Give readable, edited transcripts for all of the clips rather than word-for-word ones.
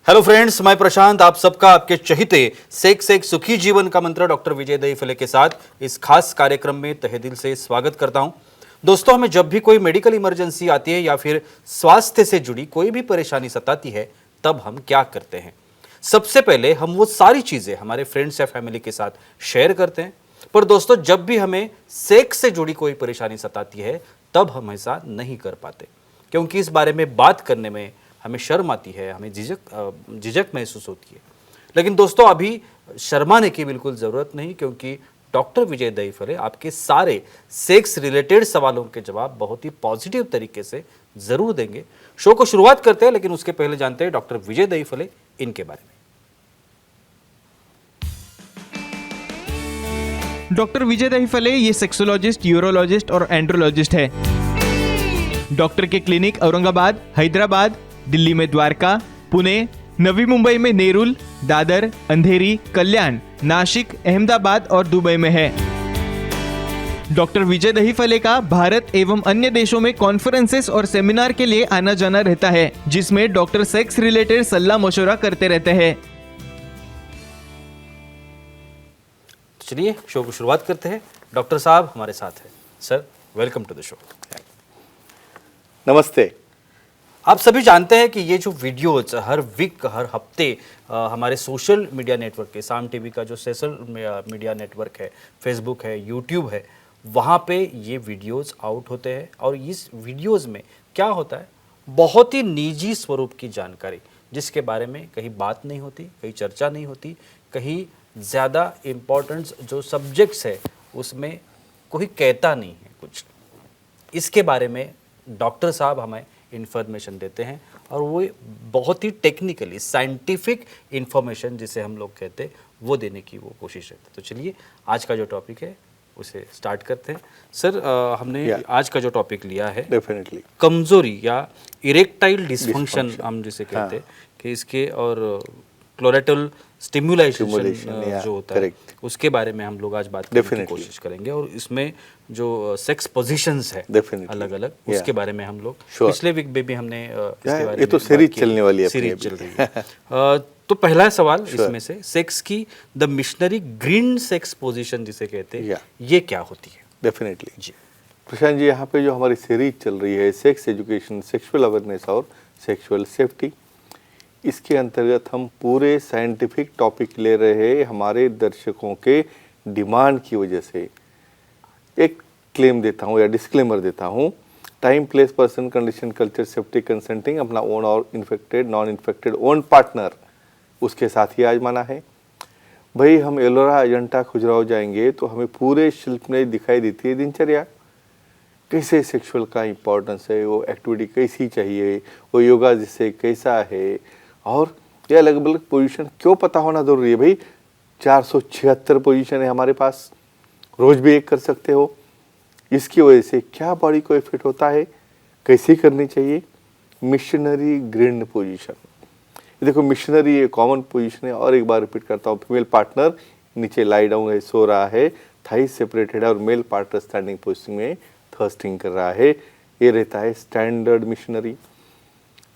Hello friends, मैं प्रशांत आप सबका आपके चहिते सेक्स एक सुखी जीवन का मंत्र डॉक्टर विजय दहीफले के साथ इस खास कार्यक्रम में तहे दिल से स्वागत करता हूं। दोस्तों, हमें जब भी कोई मेडिकल इमरजेंसी आती है या फिर स्वास्थ्य से जुड़ी कोई भी परेशानी सताती है, तब हम क्या करते हैं? सबसे पहले हम वो सारी चीजें हमारे फ्रेंड्स या फैमिली के साथ शेयर करते हैं। पर दोस्तों, जब भी हमें सेक्स से जुड़ी कोई परेशानी सताती है, तब हम ऐसा नहीं कर पाते, क्योंकि इस बारे में बात करने में हमें शर्म आती है, हमें झिझक महसूस होती है। लेकिन दोस्तों, अभी शर्माने की बिल्कुल ज़रूरत नहीं, क्योंकि डॉक्टर विजय दहीफले आपके सारे सेक्स रिलेटेड सवालों के जवाब बहुत ही पॉजिटिव तरीके से ज़रूर देंगे। शो को शुरुआत करते हैं, लेकिन उसके पहले जानते हैं डॉक्टर विजय दहीफले इनके बारे में। डॉक्टर विजय दहीफले ये सेक्सोलॉजिस्ट, यूरोलॉजिस्ट और एंड्रोलॉजिस्ट है। डॉक्टर के क्लिनिक औरंगाबाद, हैदराबाद, दिल्ली में द्वारका, पुणे, नवी मुंबई में नेरुल, दादर, अंधेरी, कल्याण, नासिक, अहमदाबाद और दुबई में है। डॉक्टर विजय दहीफले का भारत एवं अन्य देशों में कॉन्फ्रेंसेस और सेमिनार के लिए आना जाना रहता है, जिसमें डॉक्टर सेक्स रिलेटेड सलाह मशवरा करते रहते हैं। चलिए शो की शुरुआत करते हैं। डॉक्टर साहब हमारे साथ हैं। Sir, welcome to the show. नमस्ते। आप सभी जानते हैं कि ये जो वीडियोज हर वीक हर हफ्ते हमारे सोशल मीडिया नेटवर्क के साम टीवी का जो सोशल मीडिया नेटवर्क है, फेसबुक है, यूट्यूब है, वहाँ पे ये वीडियोज आउट होते हैं। और इस वीडियोज में क्या होता है, बहुत ही निजी स्वरूप की जानकारी, जिसके बारे में कहीं बात नहीं होती, कहीं चर्चा नहीं होती, कहीं ज़्यादा इम्पोर्टेंस जो सब्जेक्ट्स है उसमें कोई कहता नहीं है कुछ। इसके बारे में डॉक्टर साहब हमें इन्फॉर्मेशन देते हैं, और वो बहुत ही टेक्निकली साइंटिफिक इन्फॉर्मेशन, जिसे हम लोग कहते हैं, वो देने की वो कोशिश करते हैं। तो चलिए आज का जो टॉपिक है उसे स्टार्ट करते हैं। सर, हमने आज का जो टॉपिक लिया है डेफिनेटली कमजोरी या इरेक्टाइल डिसफंक्शन हम जिसे कहते हैं, कि इसके और क्लोरेटल स्टिमुलेशन जो होता है उसके बारे में हम लोग आज बात करने की कोशिश करेंगे। और इसमें जो सेक्स पोजीशंस है अलग अलग, उसके बारे में हम लोग पिछले वीक में भी हमने इसके बारे में, तो सीरीज चलने वाली है, सीरीज चल रही है। तो पहला सवाल इसमें से, सेक्स की the missionary green sex position जिसे कहते हैं, ये क्या होती है? डेफिनेटली जी प्रशांत जी, यहाँ पे जो हमारी सीरीज चल रही है सेक्स एजुकेशन, सेक्सुअल अवेयरनेस और सेक्सुअल सेफ्टी, इसके अंतर्गत हम पूरे साइंटिफिक टॉपिक ले रहे हैं। हमारे दर्शकों के डिमांड की वजह से एक क्लेम देता हूँ या डिस्क्लेमर देता हूँ। Time, place, person, condition, culture, safety, consenting, अपना ओन और infected, non infected own partner, उसके साथ ही आजमाना है। भाई, हम एलोरा, अजंता, खजुराहो जाएंगे तो हमें पूरे शिल्प में दिखाई देती है दिनचर्या, कैसे सेक्सुअल का इम्पोर्टेंस है, वो एक्टिविटी कैसी चाहिए, वो योगा जिससे कैसा है, और ये अलग अलग पोजीशन क्यों पता होना ज़रूरी है। भाई, 476 पोजीशन है हमारे पास, रोज़ भी एक कर सकते हो। इसकी वजह से क्या बॉडी को इफेक्ट होता है, कैसे करनी चाहिए। मिशनरी ग्रीन पोजीशन, देखो मिशनरी ये कॉमन पोजीशन है, और एक बार रिपीट करता हूँ। फीमेल पार्टनर नीचे लाई डाउन है, सो रहा है, थाइस सेपरेटेड है, और मेल पार्टनर स्टैंडिंग पोजिशन में थर्स्टिंग कर रहा है। ये रहता है स्टैंडर्ड मिशनरी।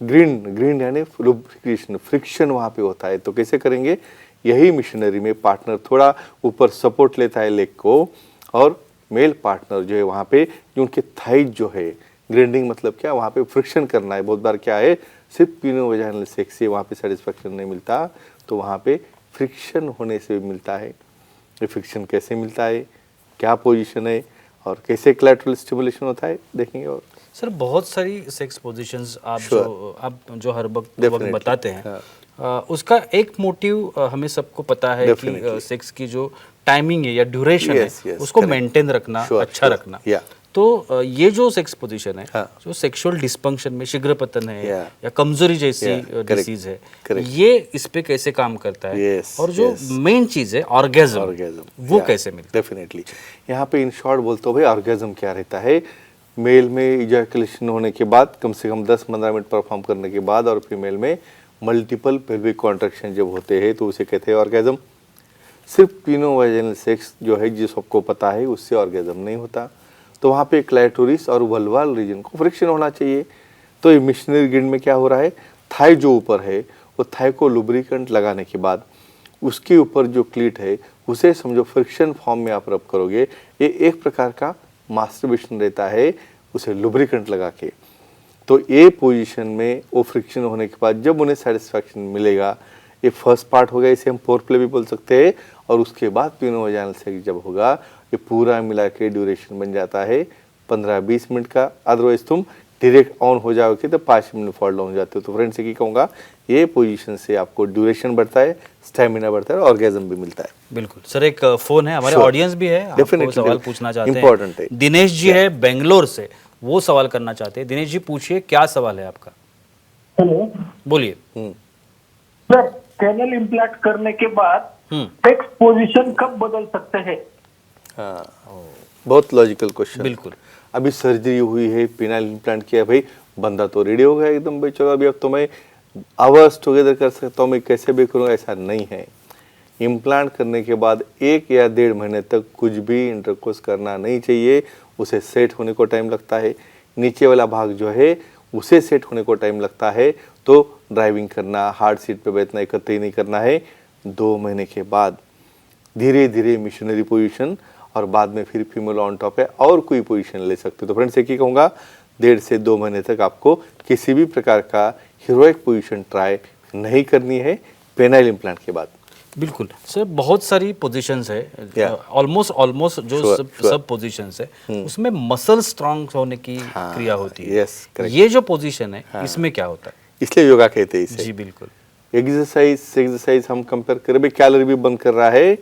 ग्रीन यानी लुब्रिकेशन, फ्रिक्शन वहाँ पे होता है। तो कैसे करेंगे, यही मिशनरी में पार्टनर थोड़ा ऊपर सपोर्ट लेता है लेग को, और मेल पार्टनर जो है वहाँ पे जो उनके थाइज जो है, ग्राइंडिंग मतलब क्या, वहाँ पे फ्रिक्शन करना है। बहुत बार क्या है, सिर्फ पिनोवैजाइनल सेक्स से वहाँ पे सेटिस्फैक्शन नहीं मिलता, तो वहाँ पे फ्रिक्शन होने से भी मिलता है। ये फ्रिक्शन कैसे मिलता है, क्या पोजीशन है, और कैसे कोलैटरल स्टिमुलेशन होता है, देखेंगे। और सर, बहुत सारी सेक्स पोजीशंस आप जो हर वक्त बताते हैं, उसका एक मोटिव हमें सबको पता है कि सेक्स की जो टाइमिंग है या ड्यूरेशन है, उसको मेंटेन रखना, अच्छा रखना। तो ये जो सेक्स पोजीशन है, जो सेक्सुअल डिस्फंक्शन में शीघ्र पतन है या कमजोरी जैसी डिसीज है, ये इस पे कैसे काम करता है, और जो मेन चीज है ऑर्गेज्म, वो कैसे मिलता है? डेफिनेटली यहाँ पे इन शॉर्ट बोलते हो भाई, ऑर्गेज्म क्या रहता है। मेल में इजैकुलेशन होने के बाद कम से कम 10-15 मिनट परफॉर्म करने के बाद, और फीमेल में मल्टीपल पेल्विक कॉन्ट्रैक्शन जब होते हैं, तो उसे कहते हैं ऑर्गेज्म। सिर्फ पिनोवैजाइनल सेक्स जो है, जिस सबको पता है, उससे ऑर्गेज्म नहीं होता। तो वहाँ पे क्लैटोरिस और वल्वाल रीजन को फ्रिक्शन होना चाहिए। तो ये मिशनरी ग्रीन में क्या हो रहा है, थाई जो ऊपर है वो थाई को लुब्रिकेंट लगाने के बाद उसके ऊपर जो क्लीट है उसे समझो फ्रिक्शन फॉर्म में आप रब करोगे, ये एक प्रकार का मास्टरबेशन रहता है उसे लुब्रिकेंट लगा के। तो ये पोजीशन में वो फ्रिक्शन होने के बाद जब उन्हें सेटिस्फैक्शन मिलेगा, ये फर्स्ट पार्ट हो गया, इसे हम फोर प्ले भी बोल सकते हैं। और उसके बाद पिनो वजाइनल सेक्स जब होगा, ये पूरा मिला के ड्यूरेशन बन जाता है 15-20 मिनट का। अदरवाइज तुम डायरेक्ट ऑन हो जाओगे तो 5 मिनट फॉल डाउन हो जाते हो। तो फ्रेंड्स ये कहूँगा, ये पोजीशन से आपको ड्यूरेशन बढ़ता है, स्टैमिना बढ़ता है और ऑर्गेज्म भी मिलता है। बिल्कुल सर, एक फोन है, हमारे Sure. ऑडियंस भी है, आपको Definitely, सवाल पूछना चाहते हैं। important है। दिनेश जी है बेंगलोर से, वो सवाल करना चाहते हैं। दिनेश जी पूछिए, क्या सवाल है आपका? हेलो बोलिए। सर, कैनल इम्प्लांट करने के बाद सेक्स पोजीशन कब बदल सकते हैं? हाँ, बहुत लॉजिकल क्वेश्चन। बिल्कुल। अभी सर्जरी हुई है, पिनाइल इम्प्लांट किया, भाई बंदा तो रेडी हो गया एकदम, भाई चलो अभी अब तो मैं आवर्स टुगेदर कर सकता हूँ, मैं कैसे भी करूँगा, ऐसा नहीं है। इम्प्लांट करने के बाद 1 या 1.5 महीने तक कुछ भी इंटरकोर्स करना नहीं चाहिए। उसे सेट होने को टाइम लगता है, नीचे वाला भाग जो है उसे सेट होने को टाइम लगता है। तो ड्राइविंग करना, हार्ड सीट पे बैठना एकत्र नहीं करना है। 2 महीने के बाद धीरे धीरे मिशनरी पोजीशन और बाद में फिर फीमेल ऑन टॉप है और कोई पोजीशन ले सकते हो। तो फ्रेंड्स एक ही कहूँगा, 1.5 से 2 महीने तक आपको किसी भी प्रकार का हीरोइक पोजीशन ट्राई नहीं करनी है पेनाइल इम्प्लांट के बाद। बिल्कुल सर, बहुत सारी पोजीशंस है, Yeah. ऑलमोस्ट जो Sure. सब पोजीशंस है उसमें मसल स्ट्रांग होने की क्रिया होती है। yes, correct. ये जो पोजीशन है इसमें क्या होता है? इसलिए योगा कहते हैं इसे। जी बिल्कुल। एक्सरसाइज हम कंपेयर करें, भाई कैलोरी भी बंद कर रहा है,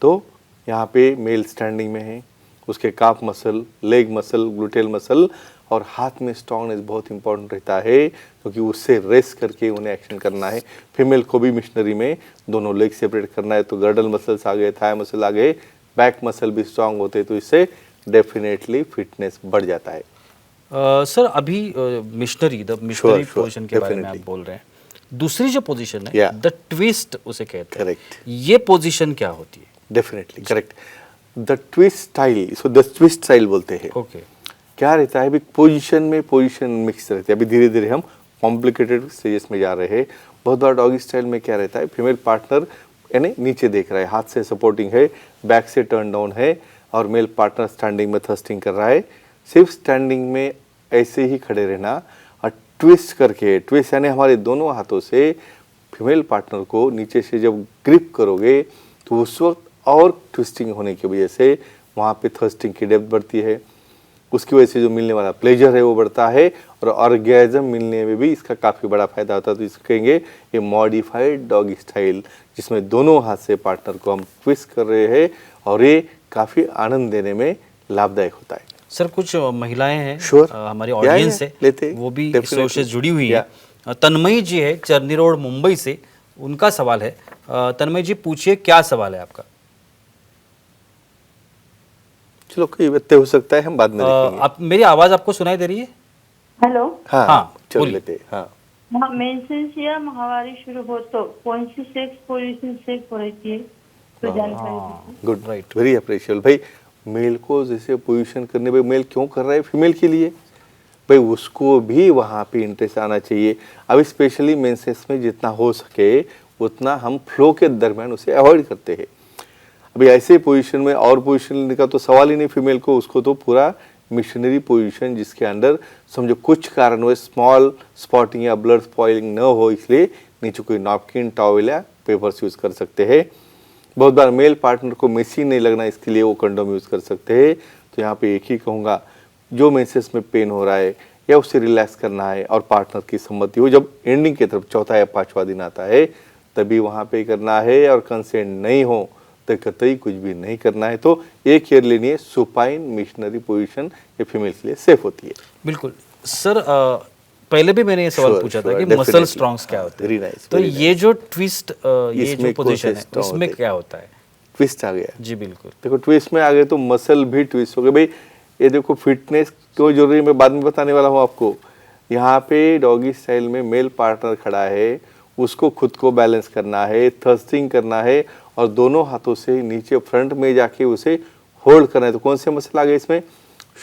तो यहाँ पे मेल स्टैंडिंग में है, उसके calf muscle, leg muscle, gluteal muscle और हाथ में स्ट्रॉन्गनेस बहुत इंपॉर्टेंट रहता है, क्योंकि उससे रेस्ट करके उन्हें एक्शन करना है। फीमेल को भी मिशनरी में दोनों लेग सेपरेट करना है, तो गर्डल मसल्स आ गए, थाई मसल आ गए, बैक मसल भी स्ट्रांग होते हैं, तो इससे डेफिनेटली फिटनेस बढ़ जाता है। सर अभी मिशनरी Sure, पोजीशन के बारे में आप definitely. बोल रहे हैं। दूसरी जो पोजीशन है Yeah. द ट्विस्ट उसे कहते हैं। Correct. ये पोजीशन क्या होती है? Definitely correct. The twist style, इसको द ट्विस्ट स्टाइल बोलते हैं। ओके। क्या रहता है, अभी पोजीशन में पोजीशन मिक्स रहती है। अभी धीरे धीरे हम कॉम्प्लिकेटेड स्टेजेस में जा रहे हैं। बहुत बार डॉगी स्टाइल में क्या रहता है, फीमेल पार्टनर यानी नीचे देख रहा है, हाथ से सपोर्टिंग है, बैक से टर्न डाउन है, और मेल पार्टनर स्टैंडिंग में थ्रस्टिंग कर रहा है। सिर्फ स्टैंडिंग में ऐसे ही खड़े रहना और ट्विस्ट करके, ट्विस्ट यानी हमारे दोनों हाथों से फीमेल पार्टनर को नीचे से जब ग्रिप करोगे तो उस वक्त और ट्विस्टिंग होने की वजह से वहाँ पे थ्रस्टिंग की डेप्थ बढ़ती है, उसकी वजह से जो मिलने वाला प्लेजर है वो बढ़ता है, और ऑर्गेज्म मिलने में भी इसका काफ़ी बड़ा फायदा होता है। तो इसको कहेंगे ये मॉडिफाइड डॉगी स्टाइल, जिसमें दोनों हाथ से पार्टनर को हम ट्विस्ट कर रहे हैं, और ये काफ़ी आनंद देने में लाभदायक होता है। सर कुछ महिलाएं हैं, Sure. हमारी Yeah, ऑडियंस yeah, है, लेते हैं, वो भी इस definitely. शो से जुड़ी हुई है। तन्मयी जी है चरनी रोड मुंबई से, उनका सवाल है। तन्मयी जी पूछिए, क्या सवाल है आपका? चलो कोई व्यत्यय हो सकता है, हम बाद में देखेंगे। आप, मेरी आवाज आपको सुनाई दे रही है? हॅलो, हाँ, हाँ, चलो बोलिए। लेते हैं, हाँ। मेन्सेस या माहवारी शुरू होतो कोणती सेक्स पोझिशन सेफ करायची आहे तो जानकारी दीजिए। Good, Right. Very appreciable. भाई मेल को जैसे पोजीशन करने, भाई मेल क्यों कर रहा है, फीमेल के लिए, भाई उसको भी वहाँ पे इंटरेस्ट आना चाहिए। अब स्पेशली मेंसेस में जितना हो सके उतना हम फ्लो के दरमियान उसे अवॉइड करते हैं। अभी ऐसे पोजीशन में और पोजीशन लेने का तो सवाल ही नहीं फीमेल को, उसको तो पूरा मिशनरी पोजीशन जिसके अंदर समझो कुछ कारण हो, स्मॉल स्पॉटिंग या ब्लड स्पॉइलिंग न हो, इसलिए नीचे कोई नैपकिन, टॉवेल या पेपर्स यूज़ कर सकते हैं। बहुत बार मेल पार्टनर को मेसी नहीं लगना, इसके लिए वो कंडोम यूज़ कर सकते हैं। तो यहाँ पे एक ही कहूँगा, जो मेंसेस में पेन हो रहा है या उसे रिलैक्स करना है और पार्टनर की सम्मति हो, जब एंडिंग की तरफ चौथा या पाँचवा दिन आता है तभी वहाँ पे करना है, और कंसेंट नहीं हो तो कतई कुछ भी नहीं करना है। तो एक केयर लेनी है, सुपाइन मिशनरी पोजीशन ये फीमेल के लिए सेफ होती है। बिल्कुल सर, पहले भी मैंने ये सवाल Sure, पूछा था sure, कि मसल definitely. स्ट्रॉन्ग्स क्या होते Very हैं, nice, तो very ये जो ट्विस्ट, ये इसमें जो पोजीशन है कौन से strong उसमें होते क्या होता है? ट्विस्ट आ गया, जी बिल्कुल। देखो ट्विस्ट में आ गए तो मसल भी ट्विस्ट हो गए। भाई ये देखो फिटनेस क्यों जरूरी है, मैं बाद में बताने वाला हूँ आपको। यहाँ पे डॉगी स्टाइल में मेल पार्टनर खड़ा है, उसको खुद को बैलेंस करना है, थ्रस्टिंग करना है, और दोनों हाथों से नीचे फ्रंट में जाके उसे होल्ड करना है। तो कौन से मसल आ गए इसमें,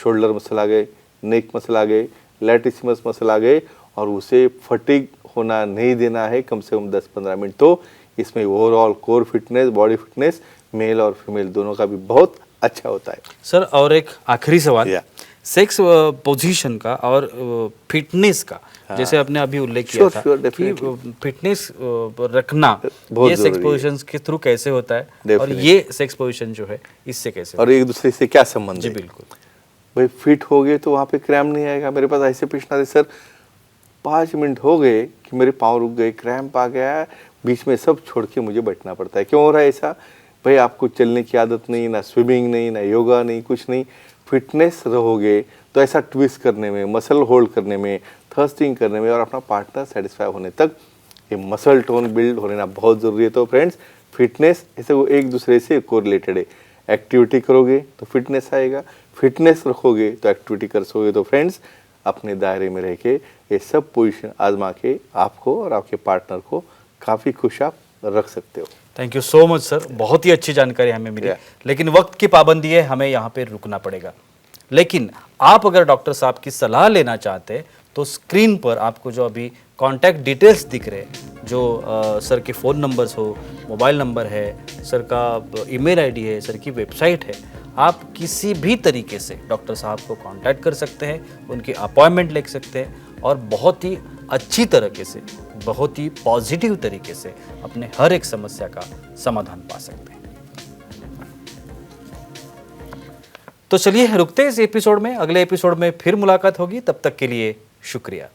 शोल्डर मसल आ गए, नेक मसल आ गए, लैटिसिमस मसल आ गए, और उसे फटीग होना नहीं देना है कम से कम 10-15 मिनट। तो इसमें overall core fitness, body fitness male और फीमेल दोनों का भी बहुत अच्छा होता है। सर और एक आखिरी सवाल, या। सेक्स पोजीशन का और फिटनेस का, जैसे आपने अभी उल्लेख किया Sure, था sure, कि definitely. फिटनेस रखना बहुत ये सेक्स जरूरी है। पोजीशन के थ्रू कैसे होता है और Definitely. ये सेक्स पोजीशन जो है इससे कैसे और एक दूसरे से क्या संबंध जी है? बिल्कुल। भाई फिट हो गए तो वहाँ पे क्रैम्प नहीं आएगा। मेरे पास ऐसे पेशेंट आते सर 5 मिनट हो गए कि मेरे पाँव रुक गए, क्रैम्प आ गया, बीच में सब छोड़ के मुझे बैठना पड़ता है। क्यों हो रहा है ऐसा? भाई आपको चलने की आदत नहीं, ना स्विमिंग नहीं, ना योगा नहीं, कुछ नहीं। फिटनेस रहोगे तो ऐसा ट्विस्ट करने में, मसल होल्ड करने में, थर्स्टिंग करने में और अपना पार्टनर सेटिस्फाई होने तक ये मसल टोन बिल्ड होना बहुत ज़रूरी है। तो फ्रेंड्स फिटनेस ऐसे वो एक दूसरे से कोरिलेटेड है। एक्टिविटी करोगे तो फिटनेस आएगा, फिटनेस रखोगे तो एक्टिविटी कर सकोगे। तो फ्रेंड्स अपने दायरे में रह के ये सब पोजीशन आजमा के आपको और आपके पार्टनर को काफ़ी खुश आप रख सकते हो। Thank you so much sir, बहुत ही अच्छी जानकारी हमें मिली। Yeah. लेकिन वक्त की पाबंदी है, हमें यहाँ पे रुकना पड़ेगा। लेकिन आप अगर डॉक्टर साहब की सलाह लेना चाहते हैं तो स्क्रीन पर आपको जो अभी कॉन्टैक्ट डिटेल्स दिख रहे हैं, जो सर के फ़ोन नंबर्स हो, मोबाइल नंबर है, सर का ईमेल आईडी है, सर की वेबसाइट है, आप किसी भी तरीके से डॉक्टर साहब को कांटेक्ट कर सकते हैं, उनकी अपॉइंटमेंट ले सकते हैं और बहुत ही अच्छी तरीके से, बहुत ही पॉजिटिव तरीके से अपने हर एक समस्या का समाधान पा सकते हैं। तो चलिए रुकते हैं इस एपिसोड में, अगले एपिसोड में फिर मुलाकात होगी, तब तक के लिए शुक्रिया।